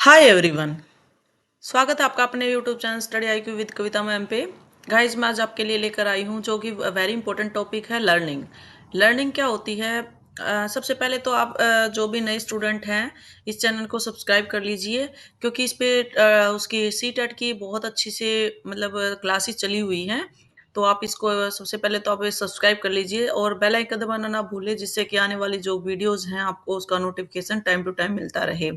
Hi everyone. स्वागत है आपका अपने YouTube channel study IQ with Kavita ma'am पे। गाइस मैं आज आपके लिए लेकर आई हूँ जो कि वेरी इंपॉर्टेंट टॉपिक है लर्निंग। लर्निंग क्या होती है? सबसे पहले तो आप जो भी नए स्टूडेंट हैं इस चैनल को सब्सक्राइब कर लीजिए क्योंकि इस पे उसकी सी टेट की बहुत अच्छी से मतलब क्लासेस चली हुई हैं। तो आप इसको सबसे पहले तो आप सब्सक्राइब कर लीजिए और बेल आइकन दबाना ना भूलें जिससे कि आने वाली जो वीडियोस हैं आपको उसका नोटिफिकेशन टाइम टू टाइम मिलता रहे।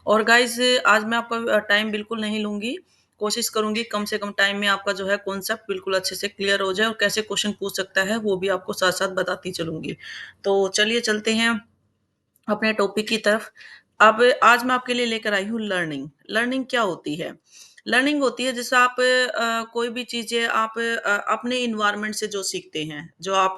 और गाइज़ आज मैं आपका टाइम बिल्कुल नहीं लूँगी। कोशिश करूँगी कम से कम टाइम में आपका जो है कॉन्सेप्ट बिल्कुल अच्छे से क्लियर हो जाए और कैसे क्वेश्चन पूछ सकता है वो भी आपको साथ-साथ बताती चलूँगी। तो चलिए चलते हैं अपने टॉपिक की तरफ। अब आज मैं आपके लिए लेकर आई हूँ लर्निंग। लर्निंग क्या होती है? लर्निंग होती है जैसे आप कोई भी चीज़ें आप अपने एनवायरनमेंट से जो सीखते हैं, जो आप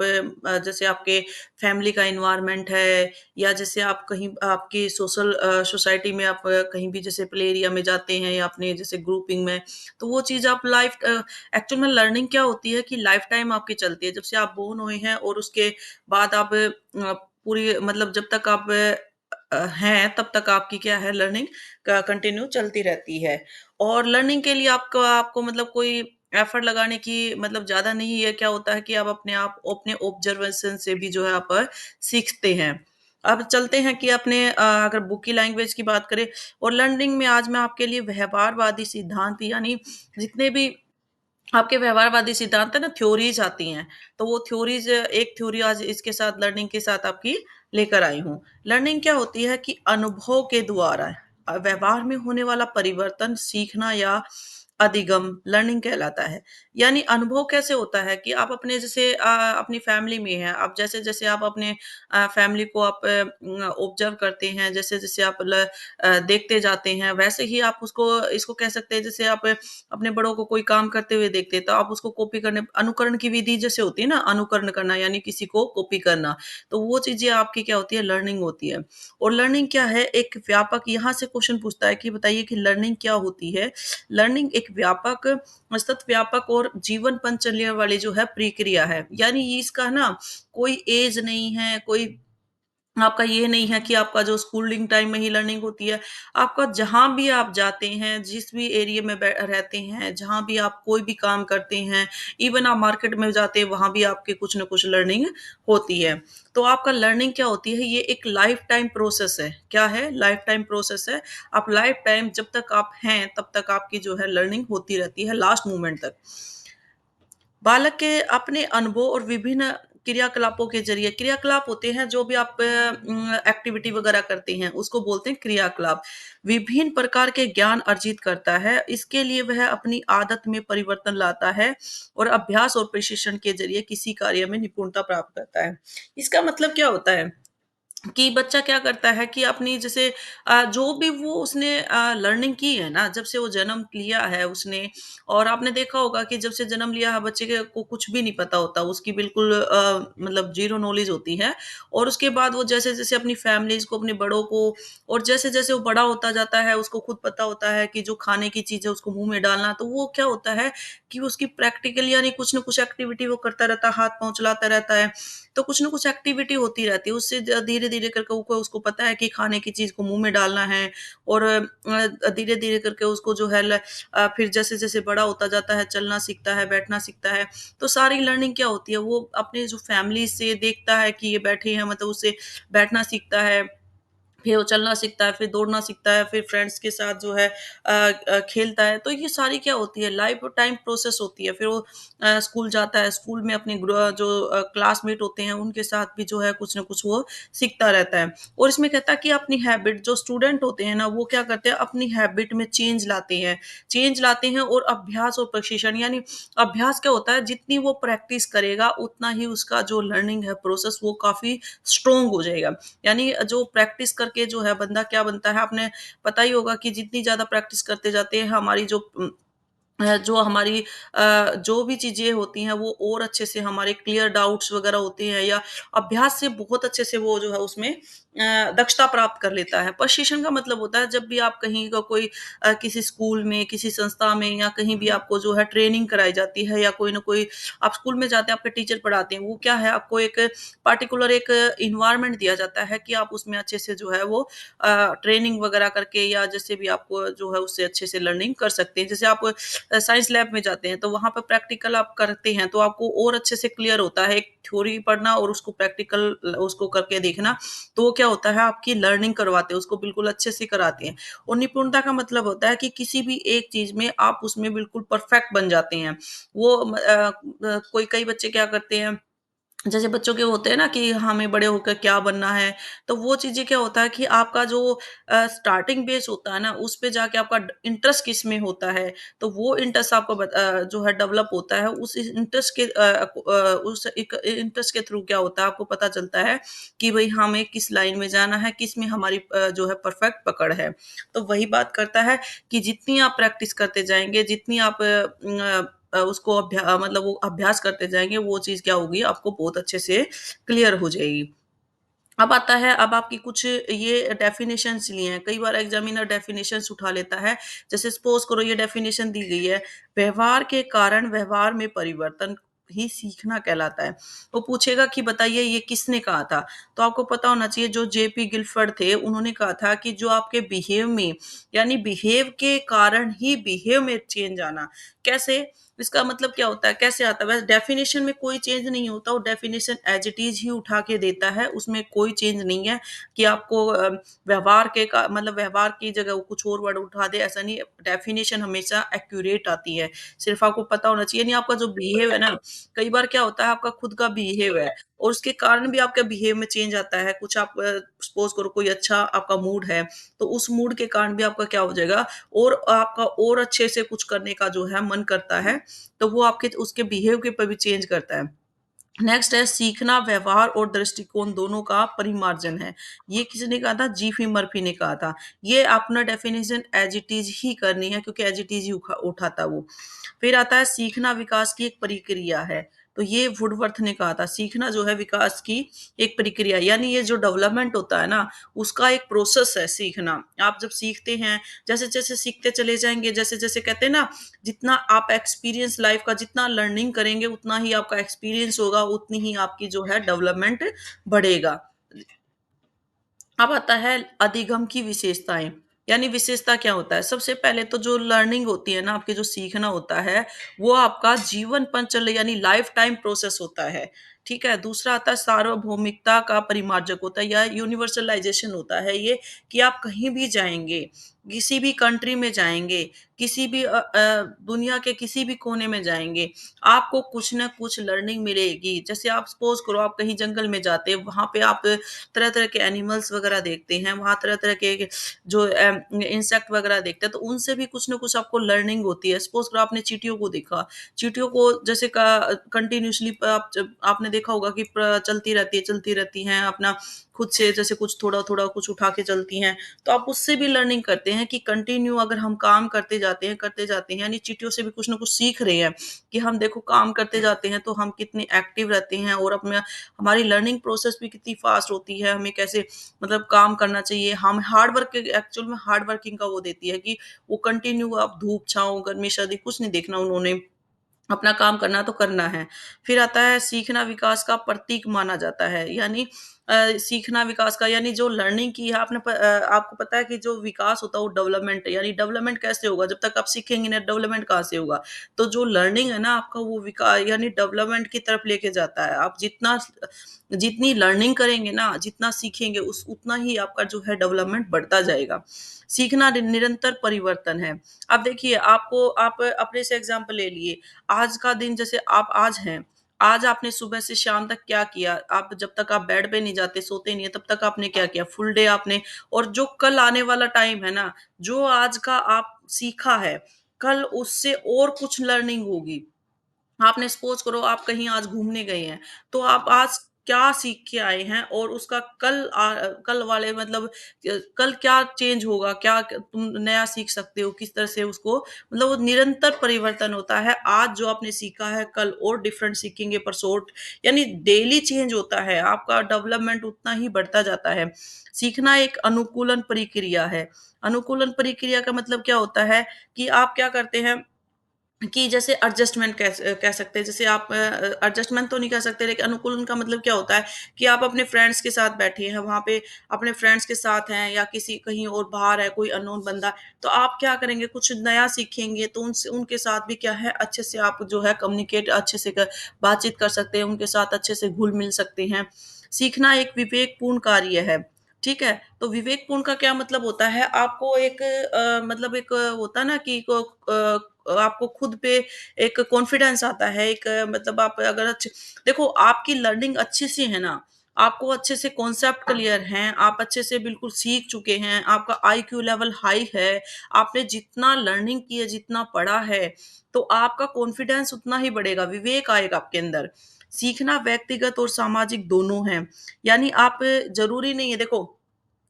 जैसे आपके फैमिली का एनवायरनमेंट है या जैसे आप कहीं आपकी सोसाइटी में आप कहीं भी जैसे प्ले एरिया में जाते हैं या अपने जैसे ग्रुपिंग में, तो वो चीज़ आप एक्चुअल में लर्निंग क्या होती है कि लाइफ टाइम आपकी चलती है। जब से आप बोर्न हुए हैं और उसके बाद आप पूरी मतलब जब तक आप हैं तब तक आपकी क्या है लर्निंग कंटिन्यू चलती रहती है। और लर्निंग के लिए आपको आपको मतलब कोई एफर्ट लगाने की मतलब ज़्यादा नहीं है, क्या होता है कि आप अपने ऑब्जर्वेशन से भी जो है आप सीखते हैं। अब चलते हैं कि अगर बुक की लैंग्वेज की बात करें और लर्निंग में आज मैं आपके लिए व्यवहारवादी सिद्धांत यानी जितने भी आपके व्यवहारवादी सिद्धांत है ना, थ्योरीज आती हैं, तो वो थ्योरीज एक थ्योरी आज इसके साथ लर्निंग के साथ आपकी लेकर आई हूँ। लर्निंग क्या होती है कि अनुभव के द्वारा व्यवहार में होने वाला परिवर्तन सीखना या अधिगम लर्निंग कहलाता है। यानी अनुभव कैसे होता है कि आप अपने जैसे अपनी फैमिली में हैं, आप जैसे-जैसे आप अपने फैमिली को आप ऑब्जर्व करते हैं, जैसे-जैसे आप देखते जाते हैं, वैसे ही आप उसको इसको कह सकते हैं जैसे आप अपने बड़ों को कोई काम करते हुए देखते हैं, तो आप उसको कॉपी करने अनुकरण की विधि जैसे होती है ना, अनुकरण करना यानी किसी को कॉपी करना, तो वो चीज़ें आपकी क्या होती है, लर्निंग होती है। और लर्निंग क्या है, एक व्यापक यहाँ से क्वेश्चन पूछता है कि बताइए कि लर्निंग क्या होती है? लर्निंग एक व्यापक, सतत व्यापक और जीवन पन चलने वाली जो है प्रक्रिया है। यानी इसका ना कोई ऐज नहीं है, कोई आपका ये नहीं है कि आपका जो स्कूलिंग टाइम में ही लर्निंग होती है, आपका जहाँ भी आप जाते हैं, जिस भी एरिया में रहते हैं, जहाँ भी आप कोई भी काम करते हैं, इवन आप मार्केट में जाते हैं, वहाँ भी आपकी कुछ न कुछ लर्निंग होती है। तो आपका लर्निंग क्या होती है, ये एक लाइफ टाइम प्रोसेस है। क्या है? लाइफ टाइम प्रोसेस है। आप लाइफ टाइम जब तक आप हैं, तब तक आपकी जो है लर्निंग होती रहती है, लास्ट मोमेंट तक। बालक के अपने अनुभव और विभिन्न क्रियाकलापों के ज़रिए क्रियाकलाप होते हैं जो भी आप एक्टिविटी वगैरह करते हैं, उसको बोलते हैं क्रियाकलाप। विभिन्न प्रकार के ज्ञान अर्जित करता है, इसके लिए वह अपनी आदत में परिवर्तन लाता है और अभ्यास और प्रशिक्षण के ज़रिए किसी कार्य में निपुणता प्राप्त करता है। इसका मतलब क्या होता है? कि बच्चा क्या करता है कि अपनी जैसे जो भी वो उसने लर्निंग की है ना, जब से वो जन्म लिया है उसने और आपने देखा होगा कि जब से जन्म लिया है बच्चे के को कुछ भी नहीं पता होता, उसकी बिल्कुल मतलब ज़ीरो नॉलेज होती है और उसके बाद वो जैसे-जैसे अपनी फैमिलीज़ को, अपने बड़ों को और जैसे-जैसे वो बड़ा होता जाता है, उसको खुद पता होता है कि जो खाने की चीज़ है उसको मुँह में डालना, तो वो क्या होता है कि उसकी प्रैक्टिकल यानी कुछ न कुछ एक्टिविटी वो करता रहता है, हाथ-पाँव चलाता रहता है। तो कुछ न कुछ एक्टिविटी होती रहती है, उससे धीरे-धीरे करके वो उसको पता है कि खाने की चीज़ को मुँह में डालना है और धीरे-धीरे करके उसको जो है फिर जैसे-जैसे बड़ा होता जाता है, चलना सीखता है, बैठना सीखता है। तो सारी लर्निंग क्या होती है, वो अपने जो फैमिली से देखता है कि ये बैठे हैं मतलब उससे बैठना सीखता है। फिर वो चलना सीखता है, फिर दौड़ना सीखता है, फिर फ्रेंड्स के साथ जो है खेलता है। तो ये सारी क्या होती है लाइफ टाइम प्रोसेस होती है। फिर वो स्कूल जाता है, स्कूल में अपने जो क्लासमेट होते हैं उनके साथ भी जो है कुछ न कुछ वो सीखता रहता है। और इसमें कहता है कि अपनी हैबिट जो स्टूडेंट होते हैं ना वो क्या करते हैं अपनी हैबिट में चेंज लाते हैं। चेंज लाते हैं और अभ्यास और प्रशिक्षण यानी अभ्यास क्या होता है जितनी वो प्रैक्टिस करेगा उतना ही उसका जो लर्निंग है प्रोसेस वो काफ़ी स्ट्रॉन्ग हो जाएगा। यानी जो प्रैक्टिस करके जो है बंदा क्या बनता है आपने पता ही होगा कि जितनी ज़्यादा प्रैक्टिस करते जाते हैं हमारी जो जो हमारी जो भी चीज़ें होती हैं वो और अच्छे से हमारे क्लियर डाउट्स वगैरह होते हैं या अभ्यास से बहुत अच्छे से वो जो है उसमें दक्षता प्राप्त कर लेता है। प्रशिक्षण का मतलब होता है जब भी आप कहीं का कोई किसी स्कूल में, किसी संस्था में या कहीं भी आपको जो है ट्रेनिंग कराई जाती है या कोई न कोई आप स्कूल में जाते हैं, आपके टीचर पढ़ाते हैं, वो क्या है आपको एक पार्टिकुलर एक एनवायरनमेंट दिया जाता है कि आप उसमें अच्छे से जो है वो ट्रेनिंग वगैरह करके या जैसे भी आपको जो है उससे अच्छे से लर्निंग कर सकते हैं। जैसे आप साइंस लैब में जाते हैं तो वहाँ पे प्रैक्टिकल आप करते हैं तो आपको और अच्छे से क्लियर होता है। एक थ्योरी पढ़ना और उसको प्रैक्टिकल उसको करके देखना, तो वो क्या होता है आपकी लर्निंग करवाते हैं, उसको बिल्कुल अच्छे से कराते हैं। और निपुणता का मतलब होता है कि किसी भी एक चीज़ में आप उसमें बिल्कुल परफेक्ट बन जाते हैं। वो कोई कई बच्चे क्या करते हैं जैसे बच्चों के होते हैं ना कि हमें बड़े होकर क्या बनना है, तो वो चीज़ें क्या होता है कि आपका जो स्टार्टिंग बेस होता है ना, उस पे जाके आपका इंटरेस्ट किस में होता है, तो वो इंटरेस्ट आपको जो है डेवलप होता है। उस इंटरेस्ट के उस एक इंटरेस्ट के थ्रू क्या होता है, आपको पता चलता है कि भई हमें किस लाइन में जाना है, किस में हमारी जो है परफेक्ट पकड़ है। तो वही बात करता है कि जितनी आप प्रैक्टिस करते जाएँगे, जितनी आप उसको मतलब वो अभ्यास करते जाएँगे, वो चीज़ क्या होगी आपको बहुत अच्छे से क्लियर हो जाएगी। अब आता है अब आपकी कुछ ये डेफिनिशंस लिए हैं, कई बार एग्ज़ामिनर डेफिनिशंस उठा लेता है। जैसे सपोज़ करो ये डेफिनिशन दी गई है, व्यवहार के कारण व्यवहार में परिवर्तन ही सीखना कहलाता है। वो पूछेगा कि बताइए ये किसने कहा था? तो आपको पता होना चाहिए जो जेपी गिल्फर्ड थे, उन्होंने कहा था कि जो आपके बिहेव में यानी बिहेव के कारण ही बिहेव में चेंज आना। कैसे? इसका मतलब क्या होता है? कैसे आता है? वैसे डेफिनिशन में कोई चेंज नहीं होता, वो डेफिनिशन एज़ इट इज़ ही उठा के देता है, उसमें कोई चेंज नहीं है कि आपको व्यवहार के का मतलब व्यवहार की जगह वो कुछ और वर्ड उठा दे, ऐसा नहीं है। डेफिनिशन हमेशा एक्यूरेट आती है। सिर्फ़ आपको पता होना चाहिए यानी आपका जो बिहेव है ना, कई बार क्या होता है आपका खुद का बिहेव है और उसके कारण भी आपके बिहेव में चेंज आता है। कुछ आप सपोज़ करो कोई अच्छा आपका मूड है, तो उस मूड के कारण भी आपका क्या हो जाएगा और आपका और अच्छे से कुछ करने का जो है मन करता है, तो वो आपके उसके बिहेव के ऊपर भी चेंज करता है। नेक्स्ट है सीखना व्यवहार और दृष्टिकोण दोनों का परिमार्जन है। ये किसने कहा था? जीफी मर्फी ने कहा था। ये अपना डेफिनिशन एज़ इट इज़ ही करनी है क्योंकि एज़ इट इज़ ही उठा था वो। फिर आता है सीखना विकास की एक प्रक्रिया है। तो ये वुडवर्थ ने कहा था सीखना जो है विकास की एक प्रक्रिया यानी ये जो डेवलपमेंट होता है ना, उसका एक प्रोसेस है सीखना। आप जब सीखते हैं, जैसे-जैसे सीखते चले जाएँगे, जैसे-जैसे कहते हैं ना जितना आप एक्सपीरियंस लाइफ का जितना लर्निंग करेंगे उतना ही आपका एक्सपीरियंस होगा, उतनी ही आपकी जो है डेवलपमेंट बढ़ेगा। अब आता है अधिगम की विशेषताएँ, यानी विशेषता क्या होता है? सबसे पहले तो जो लर्निंग होती है ना, आपके जो सीखना होता है, वो आपका जीवन पंचल यानी लाइफ टाइम प्रोसेस होता है, ठीक है? दूसरा आता है सार्वभौमिकता का परिमार्जक होता है या यूनिवर्सलाइज़ेशन होता है ये कि आप कहीं भी जाएँगे, किसी भी कंट्री में जाएँगे, किसी भी दुनिया के किसी भी कोने में जाएँगे, आपको कुछ न कुछ लर्निंग मिलेगी। जैसे आप सपोज़ करो आप कहीं जंगल में जाते हैं, वहाँ पे आप तरह-तरह के एनिमल्स वगैरह देखते हैं, वहाँ तरह-तरह के जो इंसेक्ट वगैरह देखते हैं, तो उनसे भी कुछ न कुछ आपको लर्निंग होती है। सपोज़ करो आपने चींटियों को देखा, चींटियों को जैसे कंटीन्यूअसली आप जब आपने देखा होगा कि चलती रहती हैं, अपना खुद से जैसे कुछ थोड़ा-थोड़ा कुछ उठा के चलती हैं, तो आप उससे भी लर्निंग करते हैं कि कंटिन्यू अगर हम काम करते जाते हैं, यानी चींटियों से भी कुछ न कुछ सीख रहे हैं, कि हम देखो काम करते जाते हैं, तो हम कितने एक्टिव रहते हैं और अपना हमारी लर्निंग प्रोसेस भी कितनी फास्ट होती है, हमें कैसे मतलब काम करना चाहिए। हम हार्ड वर्क एक्चुअल में हार्ड वर्किंग का वो देती है कि वो कंटिन्यू आप धूप, छाँव, गर्मी, सर्दी कुछ नहीं देखना उन्होंने, अपना काम करना तो करना है। फिर आता है सीखना विकास का प्रतीक माना जाता है, यानी सीखना विकास का यानी जो लर्निंग की है आपको पता है कि जो विकास होता है वो डेवलपमेंट है, यानी डेवलपमेंट कैसे होगा? जब तक आप सीखेंगे नहीं डेवलपमेंट कहाँ से होगा? तो जो लर्निंग है ना आपका वो यानी डेवलपमेंट की तरफ लेके जाता है। आप जितनी लर्निंग करेंगे ना, जितना सीखेंगे उस उतना ही आपका जो है डेवलपमेंट बढ़ता जाएगा। सीखना निरंतर परिवर्तन है। अब देखिए आप अपने से एग्ज़ाम्पल ले लिए, आज का दिन जैसे आप आज हैं, आज आपने सुबह से शाम तक क्या किया? आप जब तक आप बेड पे नहीं जाते, सोते नहीं है, तब तक आपने क्या किया? फुल डे आपने और जो कल आने वाला टाइम है ना, जो आज का आप सीखा है, कल उससे और कुछ लर्निंग होगी। आपने सपोज़ करो आप कहीं आज घूमने गए हैं, तो आप आज क्या सीख के आए हैं और उसका कल वाले मतलब कल क्या चेंज होगा, क्या तुम नया सीख सकते हो, किस तरह से उसको मतलब वो निरंतर परिवर्तन होता है। आज जो आपने सीखा है, कल और डिफरेंट सीखेंगे परसोट, यानी डेली चेंज होता है, आपका डेवलपमेंट उतना ही बढ़ता जाता है। सीखना एक अनुकूलन प्रक्रिया है। अनुकूलन प्रक्रिया का मतलब क्या होता है कि आप क्या करते हैं कि जैसे एडजस्टमेंट कह सकते हैं। जैसे आप एडजस्टमेंट तो नहीं कह सकते, लेकिन अनुकूलन का मतलब क्या होता है कि आप अपने फ्रेंड्स के साथ बैठे हैं, वहाँ पे अपने फ्रेंड्स के साथ हैं या किसी कहीं और बाहर है, कोई अननोन बंदा, तो आप क्या करेंगे, कुछ नया सीखेंगे, तो उनसे उनके साथ भी क्या है, अच्छे से आप जो है कम्युनिकेट अच्छे से बातचीत कर सकते हैं, उनके साथ अच्छे से घुल-मिल सकते हैं। सीखना एक विवेकपूर्ण कार्य है, ठीक है? तो विवेकपूर्ण का क्या मतलब होता है, आपको एक मतलब एक होता है ना कि आपको खुद पे एक कॉन्फिडेंस आता है, एक मतलब आप अगर देखो आपकी लर्निंग अच्छी सी है ना, आपको अच्छे से कॉन्सेप्ट क्लियर हैं, आप अच्छे से बिल्कुल सीख चुके हैं, आपका आईक्यू लेवल हाई है, आपने जितना लर्निंग की है, जितना पढ़ा है, तो आपका कॉन्फिडेंस उतना ही बढ़ेगा, विवेक आएगा आपके अंदर। सीखना व्यक्तिगत और सामाजिक दोनों है, यानी आप ज़रूरी नहीं है देखो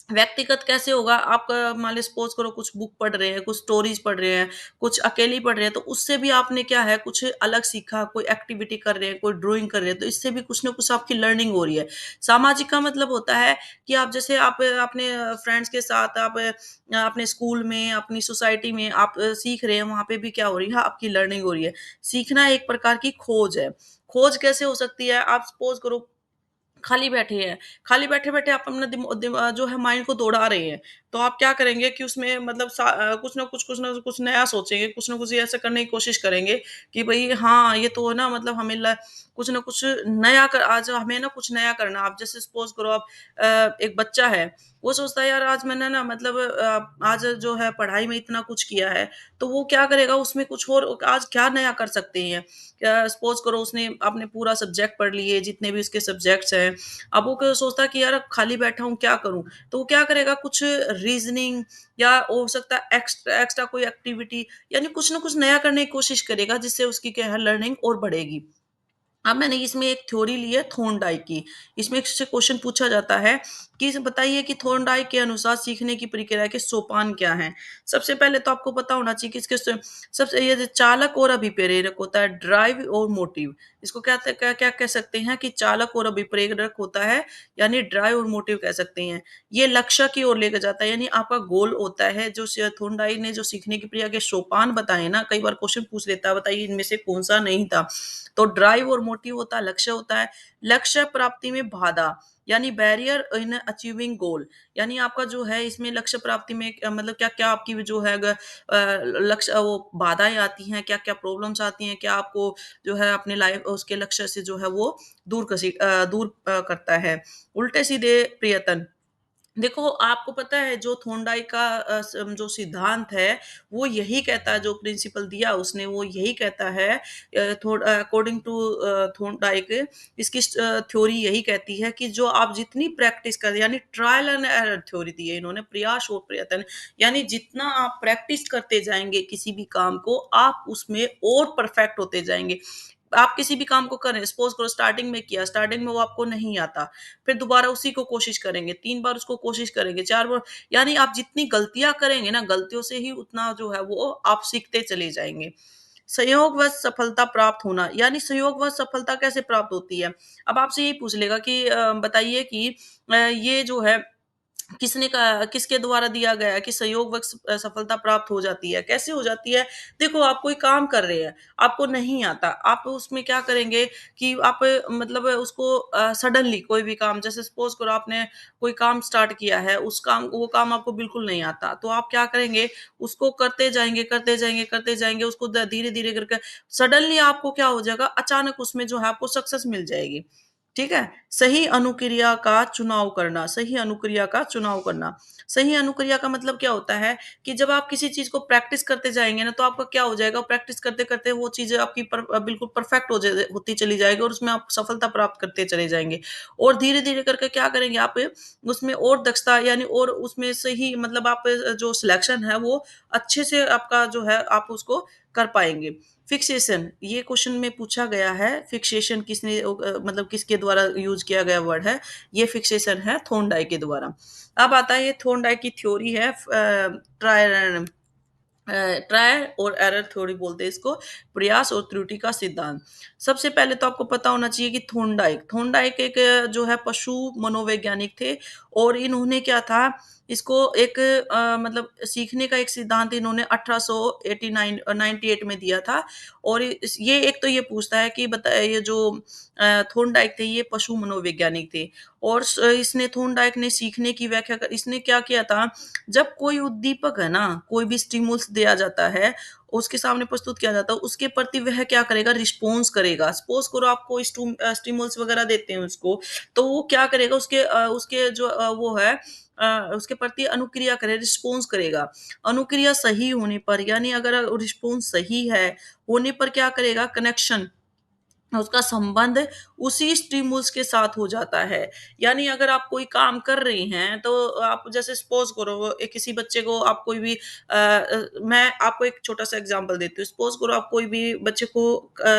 व्यक्तिगत कैसे होगा, आप मान लीजिए सपोज़ करो कुछ बुक पढ़ रहे हैं, कुछ स्टोरीज़ पढ़ रहे हैं, कुछ अकेले ही पढ़ रहे हैं, तो उससे भी आपने क्या है कुछ अलग सीखा, कोई एक्टिविटी कर रहे हैं, कोई ड्राइंग कर रहे हैं, तो इससे भी कुछ न कुछ आपकी लर्निंग हो रही है। सामाजिक का मतलब होता है कि आप जैसे आप अपने फ्रेंड्स के साथ आप अपने स्कूल में, अपनी सोसाइटी में आप सीख रहे हैं, वहाँ पे भी क्या हो रही है, आपकी लर्निंग हो रही है। सीखना एक प्रकार की खोज है। खोज कैसे हो सकती है, आप सपोज़ करो खाली बैठे हैं, खाली बैठे-बैठे आप अपना जो है माइंड को दौड़ा रहे हैं, तो आप क्या करेंगे कि उसमें मतलब कुछ न कुछ नया सोचेंगे, कुछ न कुछ ये ऐसा करने की कोशिश करेंगे कि भई हाँ, ये तो है ना मतलब हमें ल कुछ न कुछ नया कर आज हमें ना कुछ नया करना है। आप जैसे सपोज़ करो आप एक बच्चा है, वो सोचता है यार आज मैंने ना मतलब आज जो है पढ़ाई में इतना कुछ किया है, तो वो क्या करेगा उसमें कुछ और आज क्या नया कर सकते हैं। सपोज़ करो उसने आपने पूरा सब्जेक्ट पढ़ लिए, जितने भी उसके सब्जेक्ट्स हैं, अब वो क्या सोचता है कि यार खाली बैठा हूँ, क्या करूँ? तो वो क्या करेगा कुछ रीज़निंग या हो सकता है एक्स्ट्रा कोई एक्टिविटी यानी कुछ न कुछ नया करने की कोशिश करेगा, जिससे उसकी क्या है लर्निंग और बढ़ेगी। अब मैंने इसमें एक थ्योरी ली है थॉर्नडाइक की। इसमें एक से क्वेश्चन पूछा जाता है कि बताइए कि थॉर्नडाइक के अनुसार सीखने की प्रक्रिया के सोपान क्या हैं? सबसे पहले तो आपको पता होना चाहिए कि इसके सबसे ये जो चालक और अभिप्रेरक होता है, ड्राइव और मोटिव। इसको क्या क्या कह सकते हैं कि चालक और अभिप्रेरक होता है, यानी ड्राइव और मोटिव कह सकते हैं। ये लक्ष्य की ओर लेकर जाता है, यानी आपका गोल होता है जो थॉर्नडाइक ने जो सीखने की प्रक्रिया के सोपान बताए ना, कई बार क्वेश्चन पूछ लेता है, बताइए इनमें से कौन-सा नहीं था? तो ड्राइव और मोटिव होता है, लक्ष्य होता है। लक्ष्य प्राप्ति में बाधा यानी बैरियर इन अचीविंग गोल, यानी आपका जो है इसमें लक्ष्य प्राप्ति में मतलब क्या-क्या आपकी जो है लक्ष्य वो बाधाएँ आती हैं, क्या-क्या प्रॉब्लम्स आती हैं, क्या आपको जो है अपने लाइफ उसके लक्ष्य से जो है वो दूर करता है। उल्टे-सीधे प्रयत्न देखो, आपको पता है जो थॉर्नडाइक का जो सिद्धांत है, वो यही कहता है जो प्रिंसिपल दिया उसने वो यही कहता है अकॉर्डिंग टू थॉर्नडाइक इसकी थ्योरी यही कहती है कि जो आप जितनी प्रैक्टिस करें यानी ट्रायल एंड एरर थ्योरी दी है इन्होंने प्रयास और प्रयत्न यानी जितना आप प्रैक्टिस करते जाएँगे किसी भी काम को, आप उसमें और परफेक्ट होते जाएँगे। आप किसी भी काम को करें, सपोज़ करो स्टार्टिंग में किया, स्टार्टिंग में वो आपको नहीं आता, फिर दोबारा उसी को कोशिश करेंगे, 3 बार उसको कोशिश करेंगे, 4 बार यानी आप जितनी गलतियाँ करेंगे ना, गलतियों से ही उतना जो है वो आप सीखते चले जाएँगे। संयोगवश सफलता प्राप्त होना, यानी संयोगवश सफलता कैसे प्राप्त होती है? अब आपसे यही पूछ लेगा कि बताइए कि ये जो है किसके द्वारा दिया गया है कि संयोगवश सफलता प्राप्त हो जाती है। कैसे हो जाती है? देखो आप कोई काम कर रहे हैं, आपको नहीं आता, आप उसमें क्या करेंगे कि आप मतलब उसको सडनली कोई भी काम जैसे सपोज़ करो आपने कोई काम स्टार्ट किया है, उस काम वो काम आपको बिल्कुल नहीं आता, तो आप क्या करेंगे, उसको करते जाएँगे, करते जाएँगे, करते जाएँगे, उसको धीरे-धीरे करके सडनली आपको क्या हो जाएगा, अचानक उसमें जो है आपको सक्सेस मिल जाएगी। ठीक है? सही अनुक्रिया का चुनाव करना, सही अनुक्रिया का चुनाव करना। सही अनुक्रिया का मतलब क्या होता है कि जब आप किसी चीज़ को प्रैक्टिस करते जाएँगे ना, तो आपका क्या हो जाएगा, प्रैक्टिस करते-करते वो चीज़ें आपकी बिल्कुल परफेक्ट होती चली जाएगी और उसमें आप सफलता प्राप्त करते चले जाएँगे। और धीरे-धीरे करके क्या करेंगे आप उसमें और दक्षता यानी और उसमें सही मतलब आप जो सिलेक्शन है वो अच्छे से आपका जो है आप उसको कर पाएँगे। फिक्सेशन ये क्वेश्चन में पूछा गया है, फिक्सेशन किसने मतलब किसके द्वारा यूज़ किया गया वर्ड है, ये फिक्सेशन है थॉर्नडाइक के द्वारा। अब आता है ये थॉर्नडाइक की थ्योरी है ट्राय ट्रायल और एरर थ्योरी बोलते हैं इसको, प्रयास और त्रुटि का सिद्धांत। सबसे पहले तो आपको पता होना चाहिए कि थॉर्नडाइक एक जो है पशु मनोवैज्ञानिक थे और इन्होंने क्या था, इसको एक मतलब सीखने का एक सिद्धांत इन्होंने 1889 98 में दिया था और इस ये एक तो ये पूछता है कि ये जो थॉर्नडाइक थे ये पशु मनोवैज्ञानिक थे और इसने थॉर्नडाइक ने सीखने की व्याख्या कर इसने क्या किया था, जब कोई उद्दीपक है ना, कोई भी स्टिमुल्स दिया जाता है, उसके सामने प्रस्तुत किया जाता है, उसके प्रति वह क्या करेगा, रिस्पॉन्स करेगा। सपोज़ करो आप कोई स्टिमुल्स वगैरह देते हैं उसको, तो वो क्या करेगा, उसके जो वो है उसके प्रति अनुक्रिया करे, रिस्पॉन्स करेगा। अनुक्रिया सही होने पर यानी अगर रिस्पॉन्स सही है, होने पर क्या करेगा, कनेक्शन उसका संबंध उसी स्टिमुल्स के साथ हो जाता है। यानी अगर आप कोई काम कर रही हैं, तो आप जैसे सपोज़ करो किसी बच्चे को आप कोई भी मैं आपको एक छोटा-सा एग्ज़ाम्पल देती हूँ। सपोज़ करो आप कोई भी बच्चे को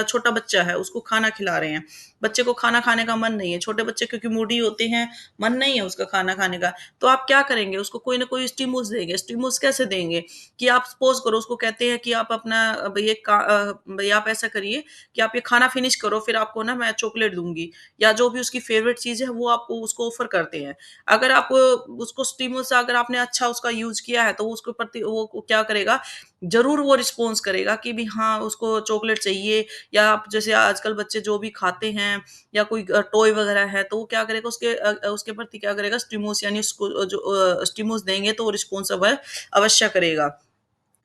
छोटा बच्चा है, उसको खाना खिला रहे हैं। बच्चे को खाना खाने का मन नहीं है, छोटे बच्चे क्योंकि मूडी होते हैं, मन नहीं है उसका खाना खाने का, तो आप क्या करेंगे? उसको कोई न कोई स्टिमुल्स देंगे। स्टिमुल्स कैसे देंगे? कि आप सपोज़ करो उसको कहते हैं कि आप अपना भई आप ऐसा करिए कि आप ये खाना फिनिश करो फिर आपको ना मैं चॉकलेट दूँगी या जो भी उसकी फ़ेवरेट चीज़ है वो आपको उसको ऑफ़र करते हैं। अगर आप उसको स्टिमुलस अगर आपने अच्छा उसका यूज़ किया है तो उसके प्रति वो क्या करेगा, ज़रूर वो रिस्पॉन्स करेगा कि भी हाँ, उसको चॉकलेट चाहिए या आप जैसे आजकल बच्चे जो भी खाते हैं या कोई टॉय वग़ैरह है तो वो क्या करेगा उसके प्रति क्या करेगा स्टिमुलस यानी उसको जो स्टिमुलस देंगे तो वो रिस्पॉन्स अवश्य करेगा।